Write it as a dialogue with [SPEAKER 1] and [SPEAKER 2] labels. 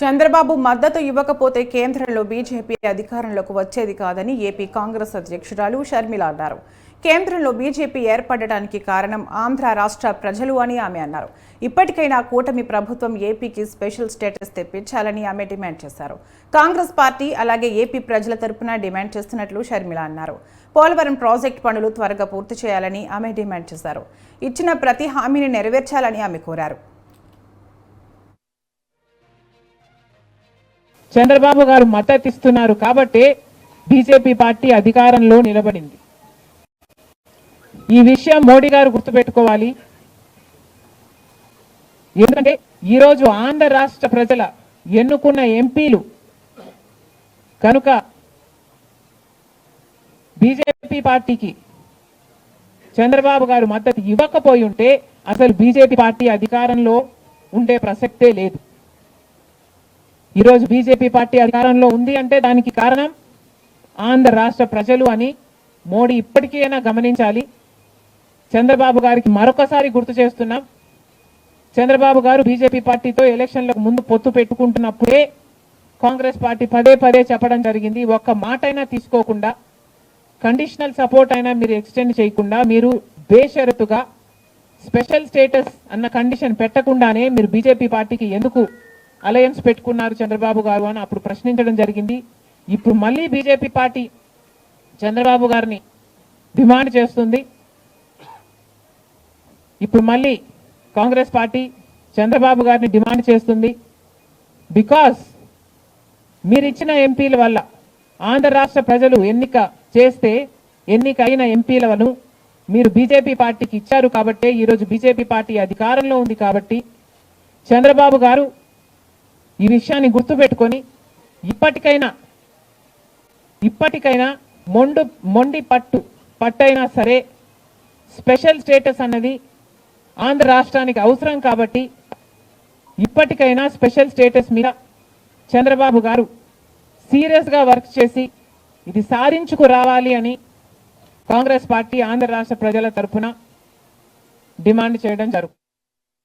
[SPEAKER 1] చంద్రబాబు మద్దతు ఇవ్వకపోతే కేంద్రంలో బీజేపీ అధికారంలోకి వచ్చేది కాదని ఏపీ కాంగ్రెస్ అధ్యక్షురాలు షర్మిల అన్నారు. కేంద్రంలో బీజేపీ ఏర్పడడానికి కారణం ఆంధ్ర రాష్ట్ర ప్రజలు అని ఆమె అన్నారు. ఇప్పటికైనా కూటమి ప్రభుత్వం ఏపీకి స్పెషల్ స్టేటస్ తెప్పించాలని ఆమె డిమాండ్ చేశారు. కాంగ్రెస్ పార్టీ అలాగే ఏపీ ప్రజల తరపున డిమాండ్ చేస్తున్నట్లు షర్మిల అన్నారు. పోలవరం ప్రాజెక్టు పనులు త్వరగా పూర్తి చేయాలని ఆమె డిమాండ్ చేశారు. ఇచ్చిన ప్రతి హామీని నెరవేర్చాలని ఆమె కోరారు.
[SPEAKER 2] చంద్రబాబు గారు మద్దతు ఇస్తున్నారు కాబట్టి బీజేపీ పార్టీ అధికారంలో నిలబడింది. ఈ విషయం మోడీ గారు గుర్తుపెట్టుకోవాలి. ఎందుకంటే ఈరోజు ఆంధ్ర రాష్ట్ర ప్రజల ఎన్నుకున్న ఎంపీలు కనుక బీజేపీ పార్టీకి చంద్రబాబు గారు మద్దతు ఇవ్వకపోయి ఉంటే అసలు బీజేపీ పార్టీ అధికారంలో ఉండే ప్రసక్తే లేదు. ఈరోజు బీజేపీ పార్టీ అధికారంలో ఉంది అంటే దానికి కారణం ఆంధ్ర రాష్ట్ర ప్రజలు అని మోడీ ఇప్పటికైనా గమనించాలి. చంద్రబాబు గారికి మరొకసారి గుర్తు చేస్తున్నాం. చంద్రబాబు గారు బీజేపీ పార్టీతో ఎలక్షన్లకు ముందు పొత్తు పెట్టుకుంటున్నప్పుడే కాంగ్రెస్ పార్టీ పదే పదే చెప్పడం జరిగింది. ఒక్క మాట అయినా తీసుకోకుండా, కండిషనల్ సపోర్ట్ అయినా మీరు ఎక్స్టెండ్ చేయకుండా, మీరు బేషరతుగా స్పెషల్ స్టేటస్ అన్న కండిషన్ పెట్టకుండానే మీరు బీజేపీ పార్టీకి ఎందుకు అలయన్స్ పెట్టుకున్నారు చంద్రబాబు గారు అని అప్పుడు ప్రశ్నించడం జరిగింది. ఇప్పుడు మళ్ళీ బీజేపీ పార్టీ చంద్రబాబు గారిని డిమాండ్ చేస్తుంది. ఇప్పుడు మళ్ళీ కాంగ్రెస్ పార్టీ చంద్రబాబు గారిని డిమాండ్ చేస్తుంది. బికాస్ మీరు ఇచ్చిన ఎంపీల వల్ల ఆంధ్ర రాష్ట్ర ప్రజలు ఎన్నికైన ఎంపీలను మీరు బీజేపీ పార్టీకి ఇచ్చారు కాబట్టి ఈరోజు బీజేపీ పార్టీ అధికారంలో ఉంది కాబట్టి చంద్రబాబు గారు ఈ విషయాన్ని గుర్తుపెట్టుకొని ఇప్పటికైనా మొండి పట్టైనా సరే స్పెషల్ స్టేటస్ అన్నది ఆంధ్ర రాష్ట్రానికి అవసరం కాబట్టి ఇప్పటికైనా స్పెషల్ స్టేటస్ మీద చంద్రబాబు గారు సీరియస్గా వర్క్ చేసి ఇది సాధించుకు రావాలి అని కాంగ్రెస్ పార్టీ ఆంధ్ర రాష్ట్ర ప్రజల తరఫున డిమాండ్ చేయడం జరుగుతుంది.